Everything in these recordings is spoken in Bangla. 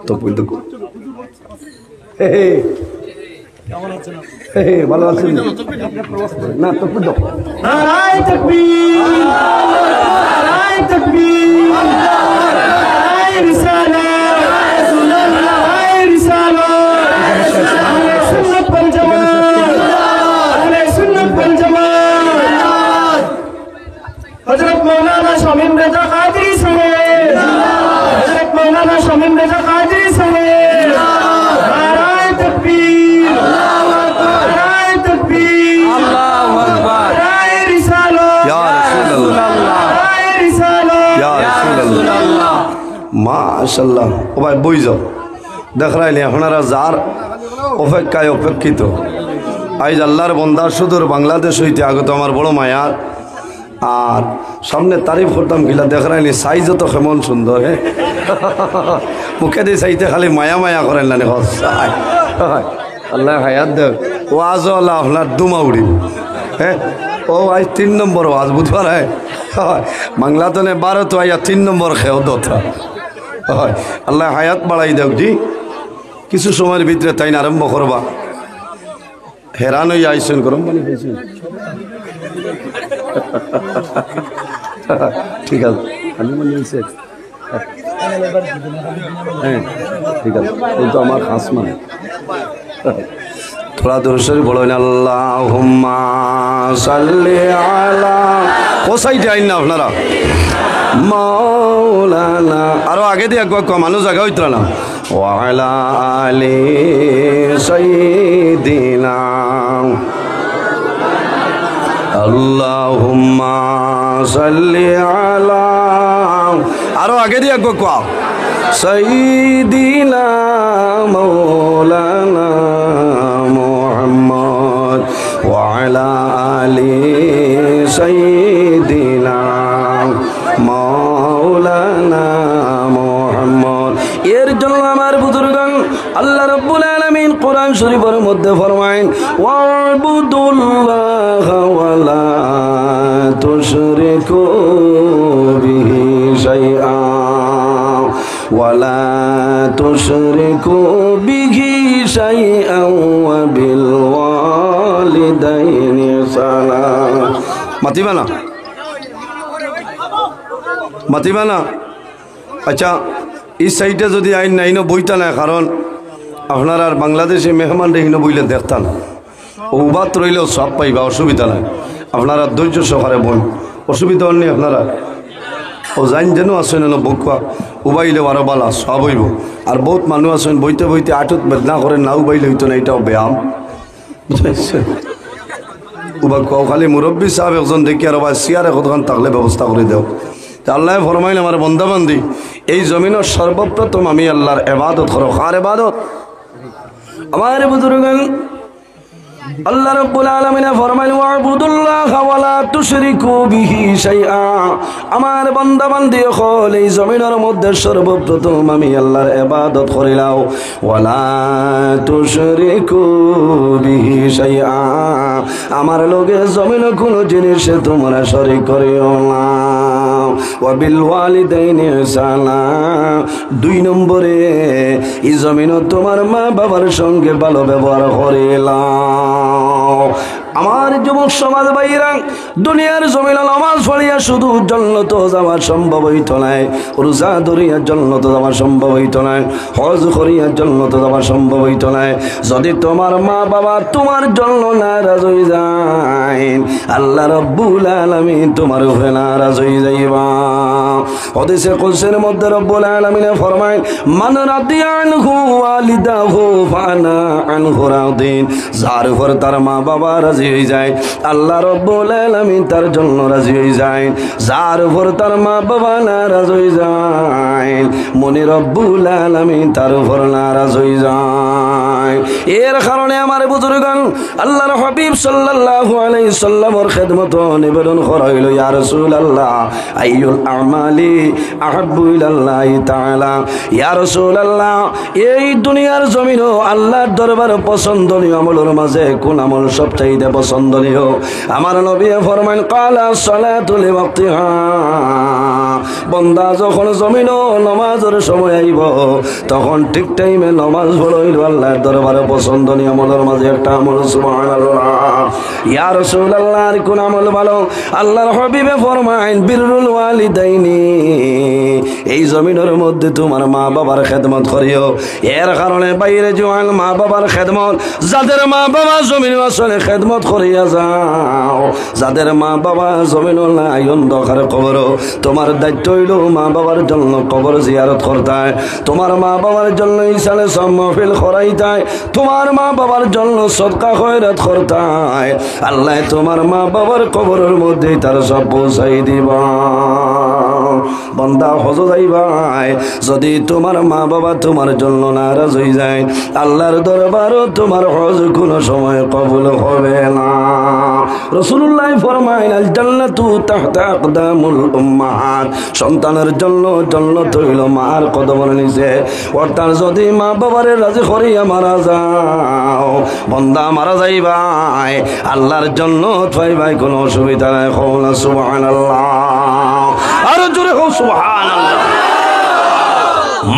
তো ভালো আছেন না? তো নারায়ে তাকবীর, নারায়ে তাকবীর, নারায়ে রিসালাত, নারায়ে রিসালাত, আহলে সুন্নাত ওয়াল জামাত, আহলে সুন্নাত ওয়াল জামাত। হযরত মাওলানা শামীম রেজা কাদরী সাহেব, হযরত মাওলানা শামীম রেজা কাদরী সাহেব, নারায়ে তাকবীর, আল্লাহু আকবার, নারায়ে তাকবীর, আল্লাহু আকবার, নারায়ে রিসালাত, ইয়া রাসূলুল্লাহ, নারায়ে রিসালাত, ইয়া রাসূলুল্লাহ। মাশাআল্লাহ। ও ভাই বই যাও, দেখ রাইলে আপনারা যার অপেক্ষায় অপেক্ষিত আজ আল্লাহর বন্দা সুদূর বাংলাদেশ হইতে আগত আমার বড় মায়া, আর সামনে তারিফ করতাম গিলা দেখ রাইনি সাইজ তো কেমন সুন্দর। হ্যাঁ মুখে দিয়ে চাইতে খালি মায়া মায়া করেন না আল্লাহ হায়াত দেখ। ওয়াজ আল্লাহ আপনার দুমা উড়িব। হ্যাঁ ও আজ 3 নম্বর ওয়াজ বুধবার। হ্যাঁ বাংলাতে 12 তো আইয়া 3 নম্বর খেও দথা। হয় আল্লাহ হায়াত বাড়াই দেখ জি। কিছু সময়ের ভিতরে তাই আরম্ভ করবা। হেরান হয়ে আইসেন, গরম পানি খাইছেন? ঠিক আছে, হ্যাঁ ঠিক আছে, কিন্তু আমার খাস মানে থোড়া দরুদ বলেন আল্লাহুম্মা সাল্লি আলা। ও সাইডে আইন না আপনারা মাওলানা, আরো আগে দিয়ে একবার মানুষ জায়গা হইত না। ওয়া আলা আলি সাইয়্যিদিনা আল্লাহুম্মা সাল্লি আলা, আরো আগে দিয়ে একবার কোয়া সাইয়্যিদিনা মাওলানা মুহাম্মদ ওয়া আলা আলি সাইয়্যিদিনা মাওলানা মুহাম্মদ। এর জন্য আমার বুজুর্গান আল্লাহ রাব্বুল আলামিন কোরআন শরীফের মধ্যে ফরমায়েন ওয়াবুদুল্লাহ ওয়া লা তুশরিকু বিহি শাইআ ওয়া লা তুশরিকু বিহি শাইআ ওয়া বিল ওয়ালিদাইনি সালাম। মাতিবা না, মাতিবা না। আচ্ছা এই সাইডে যদি আইন নাই না বইতা না, কারণ আপনার আর বাংলাদেশে মেহমান রেহিন বইলে দেখতাম ওবাত রইলেও সব পাইবা, অসুবিধা নাই। আপনারা ধৈর্য সহকারে বই, অসুবিধা হননি আপনারা। ও জান যেন আসেন না বকুয়া উবাইলে আরো বালা সব হইব। আর বহুত মানুষ আছেন বইতে বইতে আটত বেদনা করেন না, উবাইলে হইতো না, এটাও ব্যায়াম বুঝাইছেন। উবা কাও খালি মুরব্বী সাহেব একজন দেখি আর বা সিয়ারে কতক্ষণ থাকলে ব্যবস্থা করে দেও। আল্লাহ ফরমাইল আমার বন্দাবান্দি এই জমিনের সর্বপ্রথম আমি আল্লাহর ইবাদত করো। কার ইবাদত? আমার বুজুর্গান আল্লাহ রাব্বুল আলামিন ফরমাইল ওয়াবুদুল্লাহ ওয়া লা তুশরিকু বিহি শাইআ। আমার বান্দা বান্দি হল এই জমিনের মধ্যে সর্বপ্রথম আমি আল্লাহর ইবাদত করিলাও। ওয়া লা তুশরিকু বিহি শাইআ, আমার লগে জমিন কোন জিনিসে তোমরা শরীক করিও না। ওয়া বিল ওয়ালিদাইনি ইহসানা, 2 নম্বরে এই জমিন তোমার মা বাবার সঙ্গে ভালো ব্যবহার করিলাম। আমার যুবক সমাজ ভাইরা দুনিয়ার জমিনে নামাজ পড়িয়া শুধু জান্নাত যাওয়া সম্ভব হইতো না, রোজা ধরিয়া জান্নাত যাওয়া সম্ভব হইতো না, হজ করিয়া জান্নাত যাওয়া সম্ভব হইতো না। যদি তোমার মা বাবা তোমার জন্য নারাজ হয়ে যায়, আল্লাহ রাব্বুল আলামিন তোমার উপরে নারাজ হয়ে যাইবা। হাদিসে কুদসির মধ্যে রব্বুল আলামিন ফরমায় মান রাদিয়া আনহু ওয়ালিদাহু ফানা আনহু রাদিন, যার উপর তার মা বাবা রাজি হয়ে যায় আল্লাহ রাব্বুল আলামিন তার জন্য রাজি হয়ে যায়। যার উপর তার মা বাবা নারাজ হয়ে যায় মনে রব্বুল আলামিন তার উপর নারাজ হয়ে যায়। যায়। এর কারণে আমার বুজুর্গান আল্লাহর হাবিব সাল্লাল্লাহু আলাইহি সাল্লামের খিদমত নিবেদন করা হইল, ইয়া রাসূলুল্লাহ আইয়ুল আমালি আহাব্বু ইলাল্লাহি তাআলা। ইয়া রাসূলুল্লাহ, এই দুনিয়ার জমিনও আল্লাহর দরবারে পছন্দনীয় আমলের মাঝে কোন আমল সবচাইতে পছন্দনীয়? আমার নবী ফরমান ক্বালা সালাতু লিওয়াক্তিহা। বান্দা যখন জমিনও নামাজের সময় আইব তখন ঠিক টাইমে নামাজ পড়ইল আল্লাহর দরবারে পছন্দনীয় আমলের মাঝে একটা আমল। সুবহানাল্লাহ। ইয়া রাসূলুল্লাহ, আর কোন আমল ভালো? আল্লাহর হাবিবে ফরমাইন বিররুল ওয়ালিদাইনি। এই জমিনের মধ্যে তোমার মা বাবার খেদমত করিও। এর কারণে বাইরে জোয়ান মা বাবার খেদমত, যাদের মা বাবা জমিন আসলে খেদমত করিয়া যাও, যাদের মা বাবা জমিন নাই অন্ধকার কবর, তোমার দায়িত্ব হইল মা বাবার জন্য কবর জিয়ারত করতায়, তোমার মা বাবার জন্য ইসালে সব মাহফিল করাইতায়, তোমার মা বাবার জন্য সদকা খয়রাত করতায়। আল্লাহ তোমার মা বাবার কবরের মধ্যে তার সব পৌঁছাই দিবা। বান্দা হজ যাইবাই, যদি তোমার মা বাবা তোমার জন্য নারাজ হয়ে যায়, আল্লাহর দরবারও তোমার হজ কোনো সময় কবুল হবে না। রাসূলুল্লাহ ফরমায়েন আল জান্নাতু তাহতা আকদামুল উম্মাহাত। সন্তানের জন্য জান্নাত হইল মার কদমের নিচে। অর্থাৎ যদি মা বাবারে রাজি করিয়া মারা যাও, বান্দা মারা যাইবাই, আল্লাহর জন্য পাইবাই, কোনো অসুবিধা নাই। কওলা সুবহানাল্লাহ, আর জোরে হোক সুবহানাল্লাহ।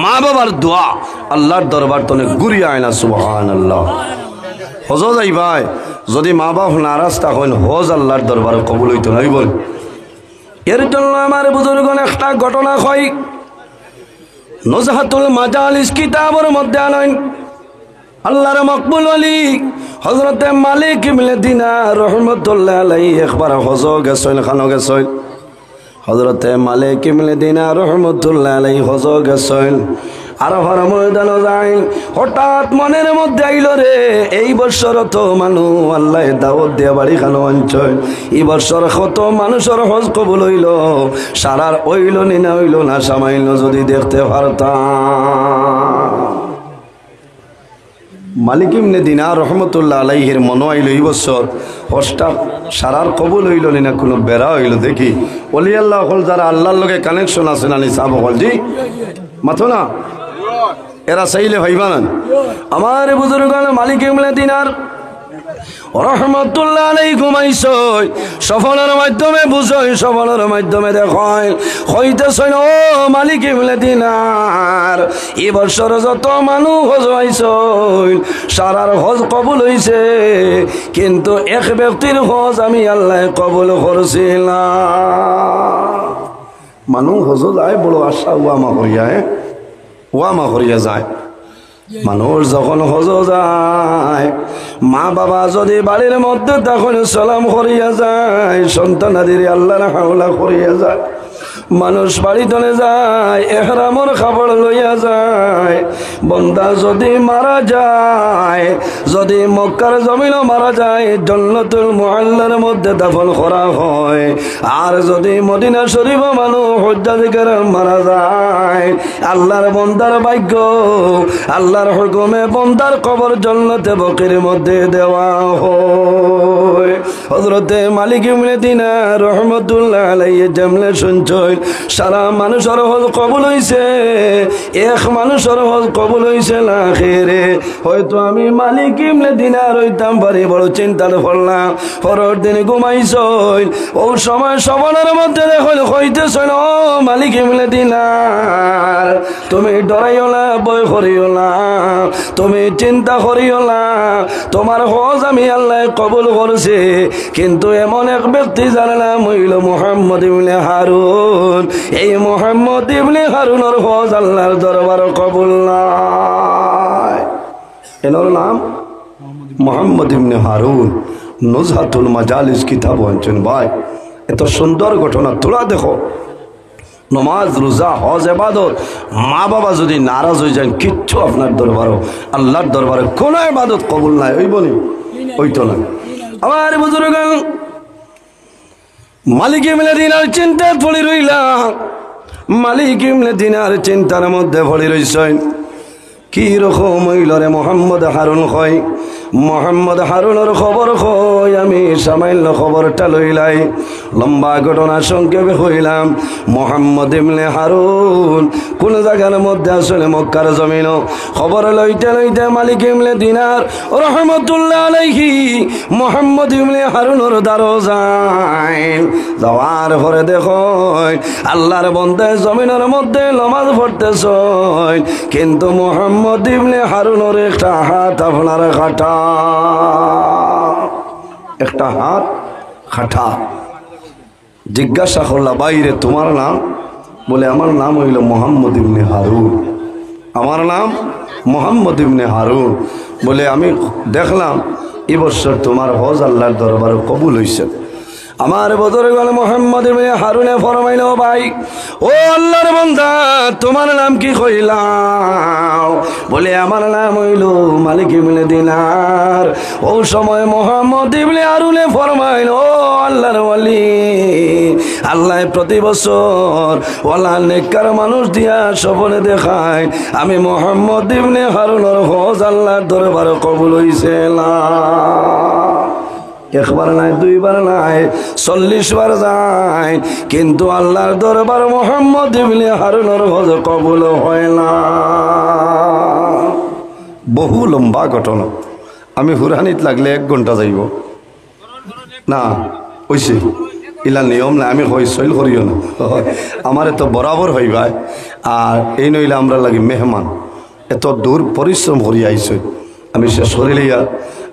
মা বাবার দোয়া আল্লাহর দরবার তনে ঘুরিয়ে আয় না। সুবহানাল্লাহ। হজ যাইবাই, যদি মা বাপ নারাজ তখন হজ আল্লাহর দরবার কবুল হইতো নাই বল। এর জন্য আমার বুজুর্গণ একটা ঘটনা কয়, নুজহাতুল মাজালিস কিতাবের মধ্যে আনেন আল্লাহর মকবুল ওলি হযরতে মালিক ইবনে দিনার রাহমাতুল্লাহ আলাইহি একবার হজ গেছেন, খানো গেছেন। হযরতে মালিক ইবনে দিনার রাহমাতুল্লাহ আলাইহি হজ গেছেন, আরাফার ময়দানে যায়। হঠাৎ মনের মধ্যে আইল রে, এই বছর তো মানুষ আল্লাহ দাওয়াত দিয়া বাড়ি খানো আনছেন, এই বছর কত মানুষের হজ কবুল হইল, সারার হইল নি না হইল না সামাইল যদি দেখতে পারতাম। মালিক ইবনে দিনার রহমতুল্লাহ আলাইহির মনে আইল এই বছর হজটা সারার কবুল হইল নি না কোনো বেড়া হইল। দেখি ওলি আল্লাহ হল যারা আল্লাহর লগে কানেকশন আছে না সাহাব হল জি মাথো না, এরা চাইলে ভাইবান। আমার বুজুর্গান মালিক ইবনে দিনার রহমতুল্লাহ আলাইহি ঘুমাইছই, সফলের মাধ্যমে বুঝই, সফলের মাধ্যমে দেখয়, হইতেছই ও মালিক ইবনে দিনার, এই বছর যত মানুষ হজ হইছই সারার হজ কবুল হইছে, কিন্তু এক ব্যক্তির হজ আমি আল্লাহ কবুল করছিলাম। মানুষ হজ যায় বড় আশা ওয়ামা হইয়া, ওয়ামা হইয়া যায়। মানুষ যখন হজ যায়, মা বাবা যদি বাড়ির মধ্যে তখন সালাম করিয়া যায়, সন্তানাদের আল্লাহর হাওলা করিয়া যায়, মানুষ বাড়ি তলে যায়, এহরামর খাবার লইয়া যায়। বন্দা যদি মারা যায়, যদি মক্কার জমিনও মারা যায়, জান্নাতুল মুআল্লার মধ্যে দাফন করা হয়। আর যদি মদিনা শরীফ মানুষ হজ্জাজিকের মারা যায়, আল্লাহর বন্দার ভাগ্য, আল্লাহর হুকুমে বন্দার কবর জান্নাতে বকির মধ্যে দেওয়া হয়। হযরতে মালিক ইবনে দিনার রহমতুল্লাহ আলাইহি জামলে শুনছই, সারা মানুষের হজ কবুল হইছে, এক মানুষের হজ কবুল হইছে না খেরে। হয়তো আমি মালিক ইবনে দিনার হইতাম পারি, বড় চিন্তার পড়লাম। পরের দিন ঘুমাইছই, ও সময় সবনের মধ্যে দেখল হইতেছই, ও মালিক ইবনে দিনার, তুমি ডরাইও না, ভয় করিও না, তুমি চিন্তা করিও না, তোমার হজ আমি আল্লাহ কবুল করছে, কিন্তু এমন এক ব্যক্তি জানে না হইল মুহাম্মদ ইবনে হারুন। এই মুহাম্মদ ইবনে হারুনের হজ আল্লাহর দরবার কবুল নাই। এনার নাম মুহাম্মদ ইবনে হারুন। নুজহাতুল মাজালিস কিতাব আনছেন ভাই, এত সুন্দর ঘটনা তোরা দেখো। নমাজ রোজা হজ ইবাদত, মা বাবা যদি নারাজ হয়ে যায়, কিচ্ছু আপনার দরবারও আল্লাহর দরবারে কোনো ইবাদত কবুল নাই, হইব নি? হইতো না। আমার বুজুর্গ মালিক ইবনে দিনার চিন্তা পড়ে রইলাম, মালিক ইবনে দিনার চিন্তার মধ্যে পড়ে রইছেন। কি রকম হইলরে মোহাম্মদ হারুন কয় মোহাম্মদ হারুনের খবর কই আমি সামান্য খবরটা লইলাই লম্বা ঘটনা সংক্ষেপে হইলাম মোহাম্মদ ইবনে হারুন কোন জায়গার মধ্যে আসলে মক্কার জমিন খবর লইতে লইতে মালিক ইবনে দিনার রহমতুল্লাহ আলাইহি মোহাম্মদ ইবনে হারুনের দ্বারও যায় যাওয়ার পরে দেখো আল্লাহর বন্দে জমিনের মধ্যে নামাজ পড়তেছ কিন্তু মোহাম্মদ ইবনে হারুনের একটা হাত আপনার কাটা একটা হাত খাটা জিজ্ঞাসা করলা বাইরে তোমার নাম বলে আমার নাম হইল মোহাম্মদ ইবনে হারুন আমার নাম মোহাম্মদ ইবনে হারুন বলে আমি দেখলাম এই বছর তোমার হজ আল্লাহর দরবারে কবুল হইছে আমার বুজুর্গ মোহাম্মদ ইবনে হারুনে ফরমাইল ভাই ও আল্লাহর বান্দা তোমার নাম কি কইলাম বলে আমার নাম হইল মালিক ইবনে দিনার ও সময় মোহাম্মদ ইবনে হারুনে ফরমাইল ও আল্লাহর ওয়ালি আল্লাহ প্রতি বছর ওয়ালা নেককার মানুষ দিয়া স্বপ্নে দেখায় আমি মোহাম্মদ ইবনে হারুনের হজ আল্লাহর দরবারে কবুল হইছে না একবার নাই দুইবার নাই 40 বার যায় কিন্তু আল্লাহর দরবার মোহাম্মদ ইবনে হারুনের হজ কবুল হয় না বহু লম্বা ঘটনা আমি হুরানিত লাগলে 1 ঘন্টা যাইব না ওইছে ইলা নিয়ম না আমি সইল করিও না আমার তো বরাবর হইবা আর এই নইলে আমরা লাগি মেহমান এত দূর পরিশ্রম করি আইছে আমি শেষ করিলিয়া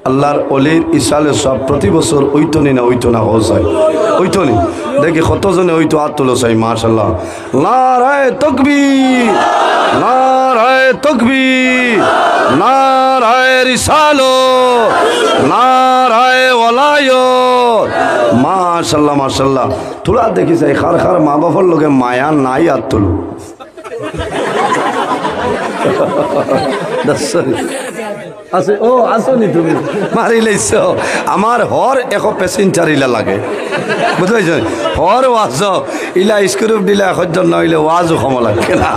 আল্লাহর অলির ইসালে সব প্রতি বছর ওইতনি না হজ হয় ওইতনি দেখি কতজনে ওইতো হাত তুলো চাই মাশাআল্লাহ নারায়ে তাকবীর নারায়ে তাকবীর নারায়ে রিসালাত নারায়ে ওয়ালায়াত মাশাআল্লাহ মাশাআল্লাহ তোরা দেখি চাই খার খার মা বাবার লগে মায়া নাই হাত তুলো আছে ও আসনি তুমি মারি লাইছ আমার হর এক প্যাসেঞ্জার ইলা লাগে বুঝতে হর ওয়াজ ইলা স্ক্রুপ দিলা এখন নইলে ওয়াজও কম লাগে না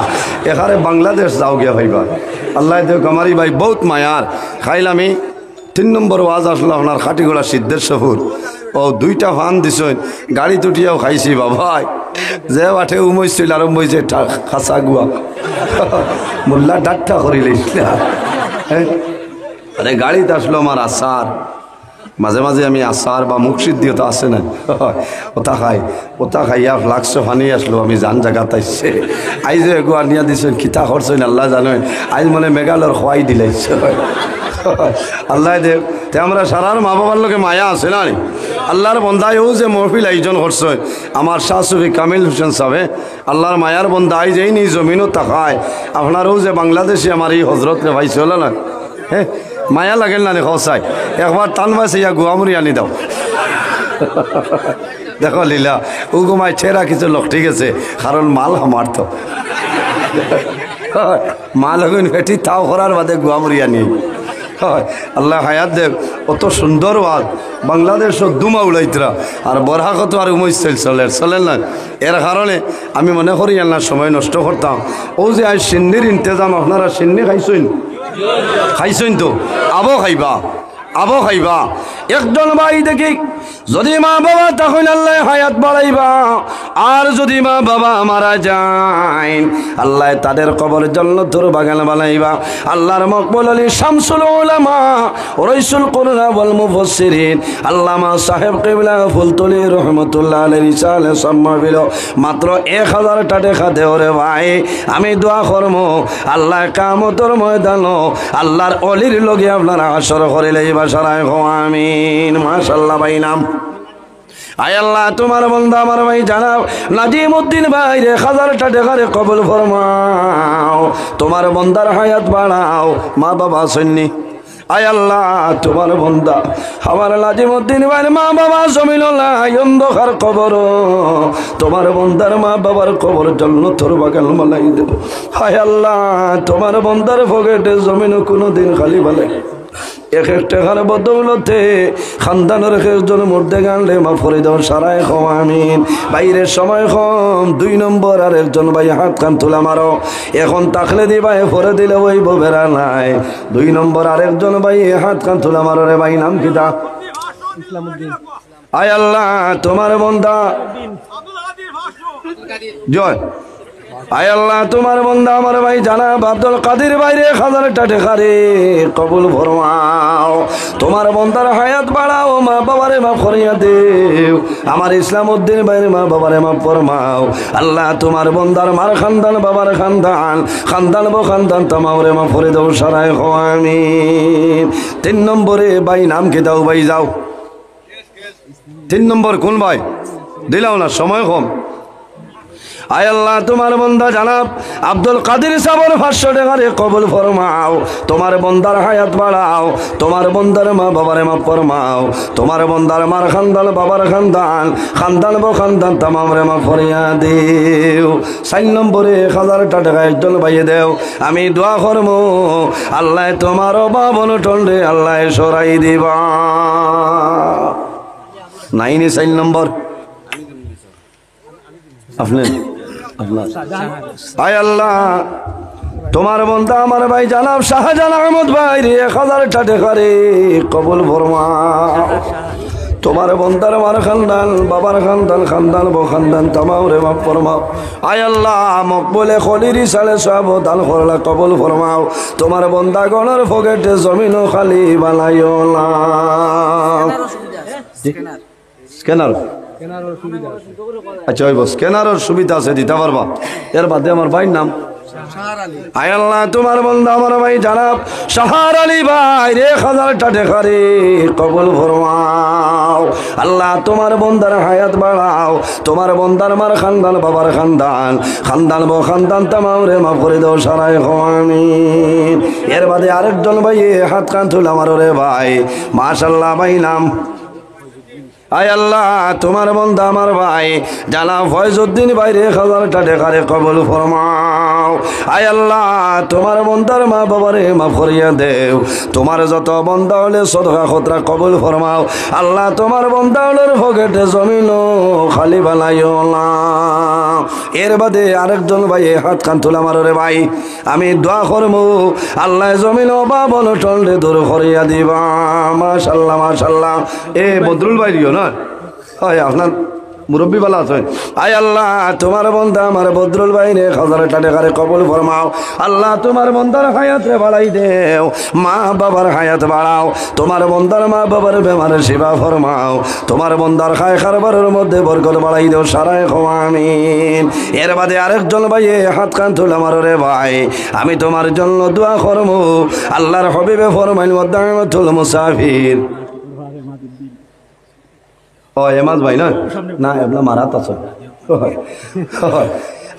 এখানে বাংলাদেশ যাও গিয়া ভাইবা আল্লাহ দেখ আমারই ভাই বহুত মায়ার খাইল আমি 3 নম্বর ওয়াজ আসলো আপনার খাটিগোড়া সিদ্ধেশ্বর ও 2টা ফান দিছ গাড়ি তুটিয়াও খাইছি বাবাই যে আঠে উমইছিল আর উমইছে খাসা গুয়া মোল্লা ডাক্তার করিলে হ্যাঁ আরে গাড়িতে আসলো আমার আচার মাঝে মাঝে আমি আচার বা মুখসিদ্ধিও তো আসে না ওটা খাইয়া ফ্লাক্স ফানি আসলো আমি জান জায়গা তাইছে আইজ এগো আনিয়া দিছেন কিতা করছেন আল্লাহ জানেন আইজ মানে মেঘালয়র খোয়াই দিলাইছে আল্লাহ দেব তে আমরা সারার মা বাবার লোকে মায়া আছে না আল্লাহর বন্ধায়ও যে মহফিল আয়োজন করছে আমার শাশুড়ি কামিল হোসেন সাহেব আল্লাহর মায়ার বন্ধাই যেই নি জমিনও তাকায় আপনারও যে বাংলাদেশি আমার এই হজরত রে ভাই চলে না হ্যাঁ মায়া লাগেন না রে হসাই একবার টান বাসে ইয়া গুয়ামুড়ি আনি দাও দেখো লীলা ও ঘুমায় ছেঁড়া কিছু লোক ঠিক আছে কারণ মাল আমার তো মাল হইন ফেটি তাও করার বাদে গুয়ামুড়ি আনি আল্লাহ হায়াত দেব অত সুন্দর ওয়াজ বাংলাদেশ দুমা উড়াইতরা আর বরহাকত আর উমৈশ চলেন না এর কারণে আমি মনে করি আল্লাহ সময় নষ্ট করতাম ও যে আজ সিন্নির ইন্তজাম আপনারা সিন্নি খাইছেন তো আবো খাইবা একজন ভাই দেখি যদি মা বাবা তখন আল্লাহ হায়াত বাড়াইবা আর যদি মা বাবা মারা যায় আল্লাহ তাদের কবর জান্নাতের বাগান বানাইবা আল্লাহর মকবুল আলী শামসুল উলামা রাইসুল কুরআন ওয়াল মুফাসসিরিন আল্লামা সাহেব কিবলা ফুলতলি রহমাতুল্লাহ আলাইহি রিসালে সম্মাবিল মাত্র 1000 টাকা দেও রে ভাই আমি দোয়া করব আল্লাহ কিয়ামতের ময়দানে আল্লাহর অলির লগে আপনারা হাসর করিলে বাসারায় আমিন মাশাআল্লাহ ভাই নাম আয় আল্লাহ তোমার বন্ধা আমার ভাই জানাও নাজিমউদ্দিন ভাই 1000 টাকা রে কবুল ফরমাও তোমার বন্দার হায়াত বাড়াও মা বাবা শুননি আয় আল্লাহ তোমার বন্দা আমার নাজিমউদ্দিন ভাই মা বাবা জমিন অন্ধকার কবর তোমার বন্দার মা বাবার কবর জান্নাতের বাগান বানাই দেব আয় আল্লাহ তোমার বন্দার পকেটে জমিন কোনোদিন খালি বানাই এক এক টাকার বদৌলতে খানদানের একজন মধ্যে গানলে মাফ করে দাও সারাই খাও আমিন। বাইরের সময় কম, 2 নম্বর আর একজন ভাই হাত কান তুলা মারো, এখন তাকলে দিবাই পরে দিলে ওই বেড়া নাই। 2 নম্বর আর একজন ভাই হাত কান তুলা মারো রে ভাই, নাম কিতা? আয় আল্লাহ তোমার বন্দা জয়, আয় আল্লাহ তোমার বন্দা আমার ভাই জানাব আব্দুল কাদের বাইরে 1000টা টাকা রে কবুল ফরমাও। তোমার বন্দার হায়াত বাড়াও, মা বাবারে মাফ করিয়া দেও। আমার ইসলাম উদ্দিন বাইরে মা বাবারে মাফ ফরমাও। আল্লাহ তোমার বন্দার মার খানদান বাবার খানদান খানদান বো খানদান তামাওরে মাফ করে দাও সারাই হো আমিন। 3 নম্বরে ভাই নাম কি দাও ভাই যাও। 3 নম্বর কোন ভাই? দিলাও না, সময় কম। আয় আল্লাহ তোমার বন্দা জানাব আব্দুল কাদের সাহেবের 500 টাকা রে কবুল ফরমাও। তোমার বন্দার হায়াত বাড়াও, তোমার বন্দার মা বাবারে মাফ ফরমাও। তোমার বন্দার মার খানদান বাবার খানদান খানদান বো খানদান তামাম রে মাফ ফরিয়া দেও। 4 নম্বরে 1000টা টাকা একজন ভাইয়ে দেও, আমি দোয়া করবো আল্লাহ তোমার বাবন টন্ডে আল্লাহ সরাই দিবা। 9 4 নম্বর আপনার আয় আল্লাহ তোমার বন্দা আমার ভাই জানাব শাহজাহান আহমদ ভাই রে 1000টা টাকা রে কবুল ফরমাও। তোমার বন্দার মার খানদান বাবার খানদান খানদান বো খানদান তামাও রে মাফ ফরমাও। আয় আল্লাহ মকবুলে খলিরি সালে সব দান করলা কবুল ফরমাও। তোমার বন্দা গণর পকেটে জমিন খালি বানাইও না। স্ক্যানার আচ্ছা ওই বস স্ক্যানারের সুবিধা আছে দিতে পারবা। এর বাদে আমার ভাইয়ের নাম আয় আল্লাহ তোমার বন্দা আমার ভাই জানাব শাহার আলী ভাই রে 1000টা টাকা রে কবুল ফরমাও। আল্লাহ তোমার বন্দার হায়াত বাড়াও, তোমার বন্দার মার খানদান বাবার খানদান খানদান বো খানদান তামাম রে মাফ করে দাও সারাই হো আমিন। এর বাদে আরেকজন ভাই হাত কান তুল আমার রে ভাই মাশাআল্লাহ ভাই নাম আয় আল্লাহ তোমার বন্দা আমার ভাই জানা ফয়জউদ্দিন বাইরে 1000টা টাকা রে কবুল ফরমাও। আয় আল্লাহ তোমার বন্দার মা বাবারে মাফ করিয়া দেও। তোমার যত বন্দা হলে সদকা খতরা কবুল ফরমাও। আল্লাহ তোমার বন্দা হলের পকেটে জমিন খালি বানাইও না। এর বাদে আরেকজন ভাই হাত কান তুলা মারো রে ভাই, আমি দোয়া করবো আল্লাহ জমিন বাবন টন্ডে দূর করিয়া দিবা। মাশাআল্লাহ মাশাআল্লাহ। এ বদরুল ভাই দিও না হয় আপনার মুরব্বী বালা আছে। আয় আল্লাহ তোমার বন্দা আমার বদরুল ভাই রে 1000টা টাকা রে কবুল ফরমাও। আল্লাহ তোমার বন্দার হায়াত রে বাড়াই দেও, মা বাবার হায়াত বাড়াও। তোমার বন্দার মা বাবার বেমারের সেবা ফরমাও। তোমার বন্দার খায় খারবারের মধ্যে বরকত বাড়াই দেও সারাই হো আমিন। এর বাদে আরেকজন ভাই হাত কান তুলে আমার রে ভাই, আমি তোমার জন্য দোয়া করবো আল্লাহর হবিবে ফরমাইল ওয়াদামাতুল মুসাফির ও এমাজ ভাই না না এবলা মারাত আছে।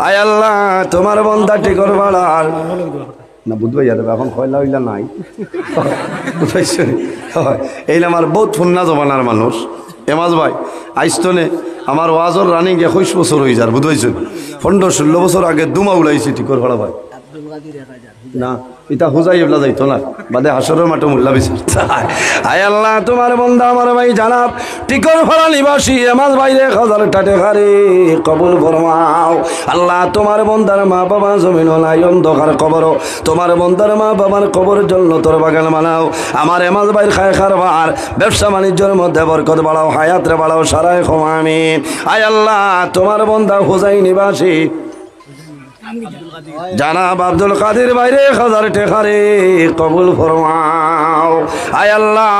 আয় আল্লাহ তোমার বন্দা টিকর বাড়ার না বুঝবাই যাবে এখন খয়লা হইলা নাই বুঝাইছে। এইলা আমার বহুত ফুন্না জমানার মানুষ এমাজ ভাই আইস্তনে আমার ওয়াজর রানিং 21 বছর হয়ে যার বুঝবাইছে। 15-16 বছর আগে দুমা উলাইছি টিকর ভাড়া ভাই না এটা হুজাই এবলা যাইতো না বাদে হাসরের মাঠে মোল্লা বিচার। আয় আল্লাহ তোমার বন্দা আমার ভাই জানাব টিকর ভাড়া নিবাসী এমাজ ভাই রে 1000টা টাকা রে কবুল ফরমাও। আল্লাহ তোমার বন্দার মা বাবা জমিন নাই অন্ধকার কবর, তোমার বন্দার মা বাবার কবর জন্য তোর বাগান বানাও। আমার এমাজ ভাইয়ের খায় খারবার ব্যবসা বাণিজ্যের মধ্যে বরকত বাড়াও, হায়াত রে বাড়াও সারাই হো আমিন। আয় আল্লাহ তোমার বন্দা হুজাই নিবাসী জানাব আব্দুল কাদের বাইরে 1000 টাকা রে কবুল ফরমাও। আয় আল্লাহ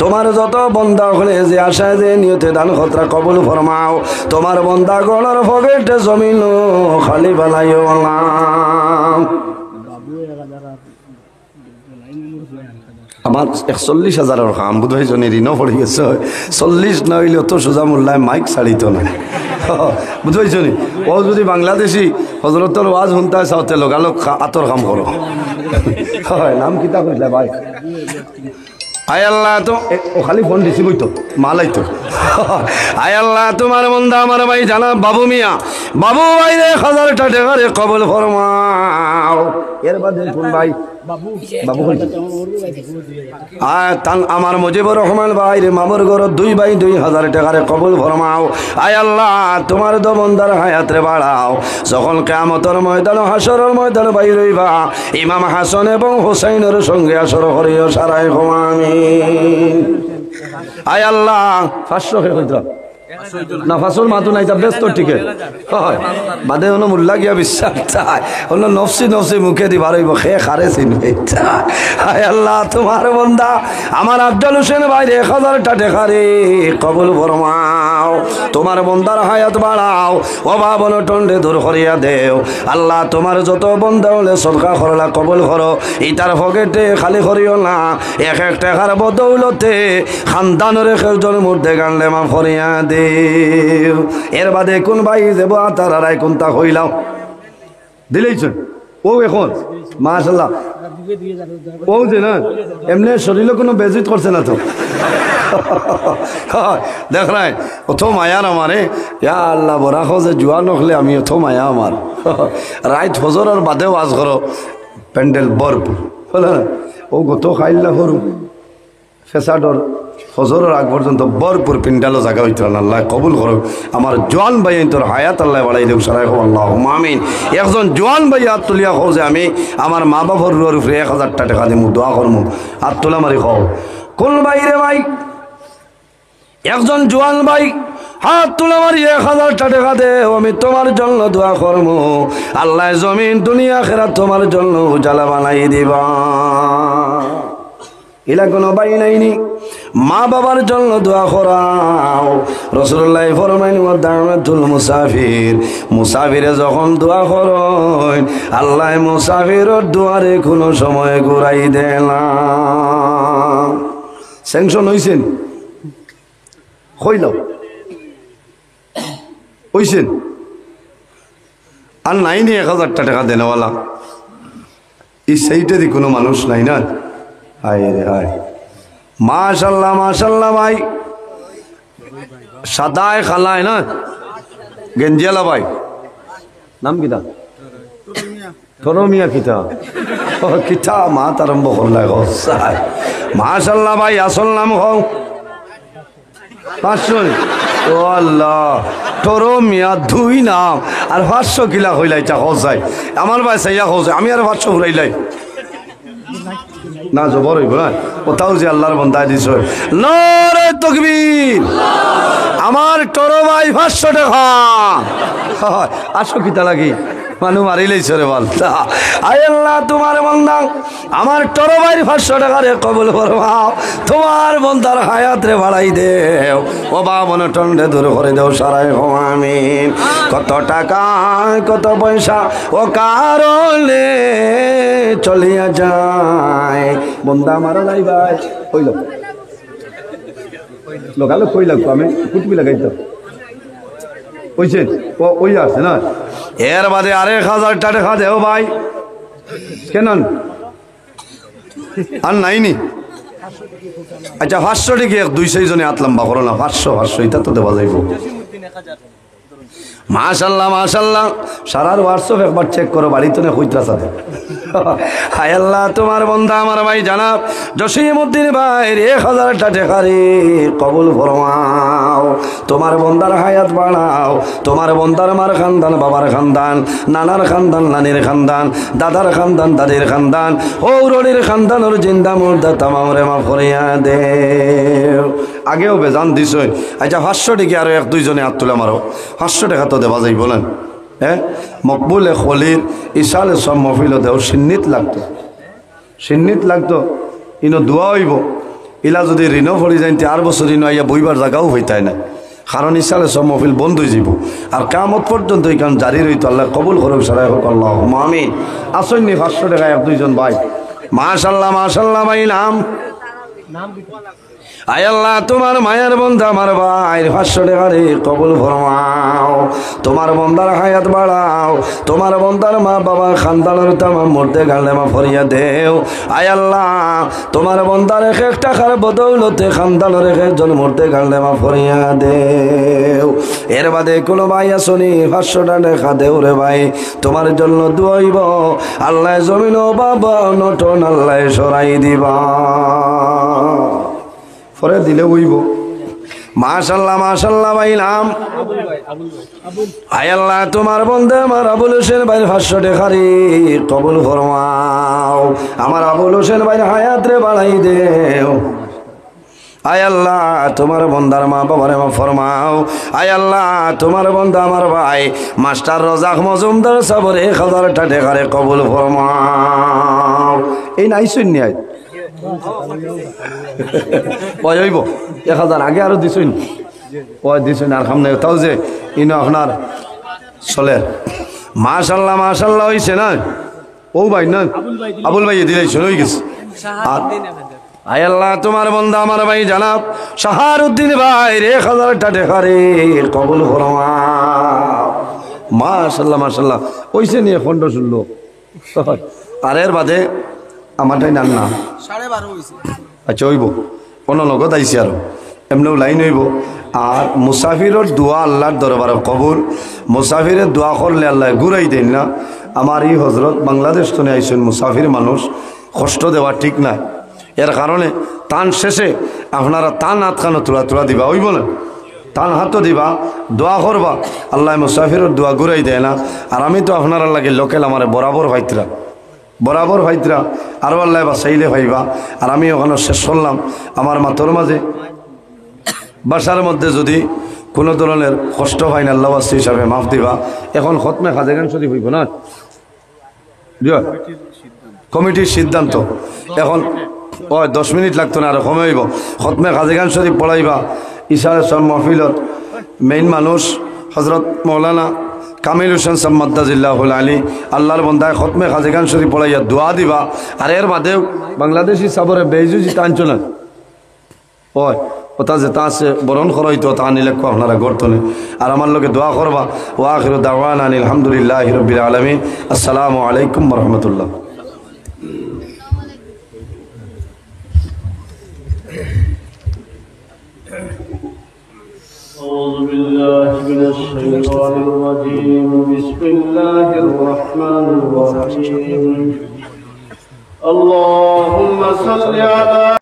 তোমার যত বন্দা হলে যে আশায় যে নিয়তে দান খতরা কবুল ফরমাও। তোমার বন্দা গলার পকেটে জমিন খালি বানাইও না। আমার 41,000 কাম বোধহয় জনের ঋণও পড়ে গেছে। 40 নইলে তো সোজা মোল্লায় মাইক ছাড়িত না বুঝাইছ নি। ও যদি বাংলাদেশি হজরতর ওয়াজ শুনতে চাওতে লগালগ আতর কাম করো। হয় নাম কিতা কইলা ভাই? আয় আল্লাহ তো ও খালি ফোন দিছি বই তো মালাই তো আয় আল্লাহ তোমার বন্ধা আমার ভাই জানা বাবু মিয়া বাবু ভাই রে 1000 টাকা রে কবুল ফরমাও এর বাদে কোন ভাই বাবু তান আমার মুজিবুর রহমান ভাই রে মামুর ঘর 2 ভাই 2000 টাকা রে কবুল ফরমাও আয় আল্লাহ তোমার দো বন্দার হায়াত রে বাড়াও যখন কিয়ামতের ময়দান হাসরের ময়দান ভাই রইবা ইমাম হাসান এবং হুসাইনের সঙ্গে আসর করিও সারাই আমিন আয় আল্লাহ 500 কে কইতো না ফাসল মাতু নাই তা ব্যস্ত টিকে হয় বাদে হলো মুল্লা গিয়া বিশ্বাস চায় হলো নফসি নফসি মুখে দি বারইব খে খারে চিনবে হায় আল্লাহ তোমার বান্দা আমার আফজাল হোসেন ভাই 1000 টাকা রে কবুল ফরমাও তোমার বান্দার হায়াত বাড়াও অভাব অনটনে দূর করিয়া দেও আল্লাহ তোমার যত বান্দা হলে সদকা করলা কবুল করো ইতার পকেটে খালি করিও না এক এক টাকার বদৌলতে খানদানের কেউজন মধ্যে গানলে মা ফরিয়া দে এর বাদে কোন ভাই যাব তার আড়াই কোনটা হইলাম দিলেইছেন ও এখন মাশাআল্লাহ ও যে না এমনি শরীরে কোনো বেজিত করছে না তো দেখ রাই অত মায়ার আমারে ইয়া আল্লাহ বরা খোঁজে জোয়ান হলে আমি অত মায়া আমার রাইত হজরের বাদেও আজ করো প্যান্ডেল ভরপুর হলো না ও গত খাইল্লা হরু ফেসাডর ফজরের আগ পর্যন্ত ভরপুর পিন্ডালো জায়গা হইতো না আল্লাহ কবুল করো আমার জোয়ান ভাই তোর হায়াত আল্লাহ বাড়াই দেব সারাই হোক আল্লাহ আমিন একজন জোয়ান ভাই হাত তুলিয়া কও যে আমি আমার মা বাবার রুয়ার উপরে 1000 টাকা দিমু দোয়া করমু হাত তোলা মারি কও কোন ভাই রে ভাই একজন জোয়ান ভাই হাত তুলে মারি 1000 টাকা দে আমি তোমার জন্য দোয়া করমু আল্লাহ জমিন দুনিয়া আখিরাত তোমার জন্য উজালা বানাই দিবা ইলা কোনো ভাই নাইনি মা বাবার জন্য দোয়া করাও রাসূলুল্লাহ ফরমাইন ওয়া দাওয়াতুল মুসাফির মুসাফিরে যখন দোয়া করেন আল্লাহ মুসাফিরের দুয়ারে কোনো সময় ঘুরাই দেয় না স্যাংশন হইছেন কইল হইছেন আর নাইনি 1000 টাকা দেনওয়ালা এই সেইটারই কোনো মানুষ নাই না হায় রে হায় মাশাল্লাহ মাশাল্লাহ ভাই সাদায় খালায় না গেঞ্জিয়ালা ভাই নাম কিতা তরমিয়া কিতা কিতা মাত আরম্ভ করলাই মাশাল্লাহ ভাই আসল নাম হও 500 ও আল্লাহ তরমিয়া 2 নাম আর 500 কিলা হইলাই চা হসাই আমার ভাই সাইয়া হসাই আমি আর 500 ঘুরাইলাই না জবর হইব না কোথাও যে আল্লাহর বান্দা দিছ নারে তাকবীর আমার টরো ভাই 500 টাকা আসো কিতা লাগি মানু মারিলেই রে বল আয় আল্লাহ তোমার বান্দা আমার টরো ভাই 500 টাকা রে কবুল ফরমাও তোমার বান্দার হায়াত রে বাড়াই দেও ও বাবা অনটনে দূর করে দাও সারাই আমিন কত টাকা কত পয়সা ও কারণে চলিয়া যায় বন্দা মারা নাই ভাই কইল লোকালো কই লাগতো আমি কুটবি লাগাইতো কইছেন ও ওই আছে না এর বাদে আরে 1000 টাকা দেও ভাই কেন আর নাইনি আচ্ছা 500 টাকা 200 জনে হাত লম্বা করো না 500 এটা তো দেওয়া যাইব মাশাল্লাহ মাশাল্লাহ সারার হোয়াটসঅ্যাপ একবার চেক করো বাড়িতে না কইত্রা সাথে হায় আল্লাহ তোমার বান্দা আমার ভাই জানাব জসিমউদ্দিন ভাই 1000 টাকা রে কবুল ফরমাও তোমার বান্দার হায়াত বাড়াও তোমার বান্দার মার খানদান বাবার খানদান নানার খানদান নানির খানদান দাদার খানদান দাদির খানদান ঔরনির খানদানের জিন্দা মুর্দা তামাম রে মাফ করিয়া দেও আগেও বেজান দিছ আচ্ছা 500 টাকা আর 1-2 জনে হাত তুলে মারো 500 টাকা তো দেওয়া যাই বলেন হ্যাঁ মকবুলে খলির ইসালে সব মহফিল দেও সিন্নিত লাগতো ইনো দোয়া হইব ইলা যদি ঋণও পড়ি যাই 4 বছর ঋণ আইয়া বইবার জায়গাও হইতাই না কারণ ইসালে সব মহফিল বন্ধ হয়ে যাব আর কিয়ামত পর্যন্ত এই কাম জারি রইতো আল্লাহ কবুল করুক সারাই হোক আল্লাহ আমিন আসেননি 500 টাকা 1-2 জন ভাই মাশাআল্লাহ মাশাআল্লাহ ভাই নাম আয় আল্লাহ তোমার মায়ের বন্ধা আমার ভাই 500 টাকা রে কবুল ফরমাও তোমার বন্দার হায়াত বাড়াও তোমার বন্দার মা বাবা খানদানের তামাম মরতে গালে মা ফরিয়া দেও আয় আল্লাহ তোমার বন্দার এক টাকার বদৌলতে খানদানের একজন মরতে গালে মা ফরিয়া দেও এর বাদে কোনো ভাই আসনি 500 টাকা দেও রে ভাই তোমার জন্য দুয়াইব আল্লাহ জমিন বাবা নটন আল্লাহ সরাই দিবা পরে দিলে হইব মাশাআল্লাহ মাশাআল্লাহ ভাই নাম আয় আল্লাহ তোমার বন্ধু আমার আবুল হোসেন ভাই 500 টাকা রে কবুল ফরমাও আমার আবুল হোসেন ভাই হায়াত রে বাড়াই দেও আয় আল্লাহ তোমার বন্দার মা বাবারে মা ফরমাও আয় আল্লাহ তোমার বন্ধা আমার ভাই মাস্টার রাজাক মজুমদার সাবরে 1000 টাকা রে কবুল ফরমাও এই নাই শুনি আই ওই হইব 1000 আগে আরো দিছুন ওই দিছুন আর সামনে তাও যে ইনো আপনার চলে মাশাআল্লাহ মাশাআল্লাহ হইছে না ও ভাই না আবুল ভাই দিলাই শুনই গেছে আয় আল্লাহ তোমার বন্ধা আমার ভাই জানাব শাহারউদ্দিন ভাই রে 1000 টাকা রে কবুল ফরমাও মাশাআল্লাহ মাশাআল্লাহ হইছে নি ফন্ড শুনলো আর এর বাদে আমারটাই নাম না 12:30 হইছে আচ্ছা হইব কোনো লগত আইসি আর এমনিও লাইন হইব আর মুসাফিরের দোয়া আল্লাহর দরবারে কবুল মুসাফিরের দোয়া করলে আল্লাহ ঘুরাই দেন না আমার এই হজরত বাংলাদেশ তো আইসেন মুসাফির মানুষ কষ্ট দেওয়া ঠিক না এর কারণে টান শেষে আপনারা টান হাত খানো তোলা তোলা দিবা হইব না টান হাতও দিবা দোয়া করবা আল্লাহ মুসাফিরের দোয়া ঘুরাই দেয় না আর আমি তো আপনারা লাগে লোকেল আমার বরাবর ভাইতরা আরও আল্লাহ বা চাইলে ভাইবা আর আমি ওখানে শেষ করলাম আমার মাতর মাঝে বাসার মধ্যে যদি কোনো ধরনের কষ্ট হয় না আল্লাহ ওয়াসি হিসাবে মাফ দিবা এখন খতমে খাজেগান শরীফ হইব না কমিটির সিদ্ধান্ত এখন ওই 10 মিনিট লাগতো না আর কমে হইব খতমে খাজেগান শরীফ পড়াইবা ইশারে সব মহফিলত মেইন মানুষ হজরত মৌলানা কামিল হোসেন সাম্মাদ্দাজিল্লাহুল আলী আল্লাহর বন্দায় খতমে খাজেগান শরীফ পড়াইয়া দোয়া দিবা আর এর বাদেও বাংলাদেশি সাবরে বেজুজি টানছো না ওই ওটা যে তা আছে বরণ খরইতো তা নিলে আপনারা গড়তনে আর আমার লোকে দোয়া করবা ওয়া আখিরু দাওয়ানা আলহামদুলিল্লাহি রাব্বিল আলামিন আসসালামু আলাইকুম ওয়া রাহমাতুল্লাহ أعوذ بالله من الشيطان الرجيم بسم الله الرحمن الرحيم اللهم صل على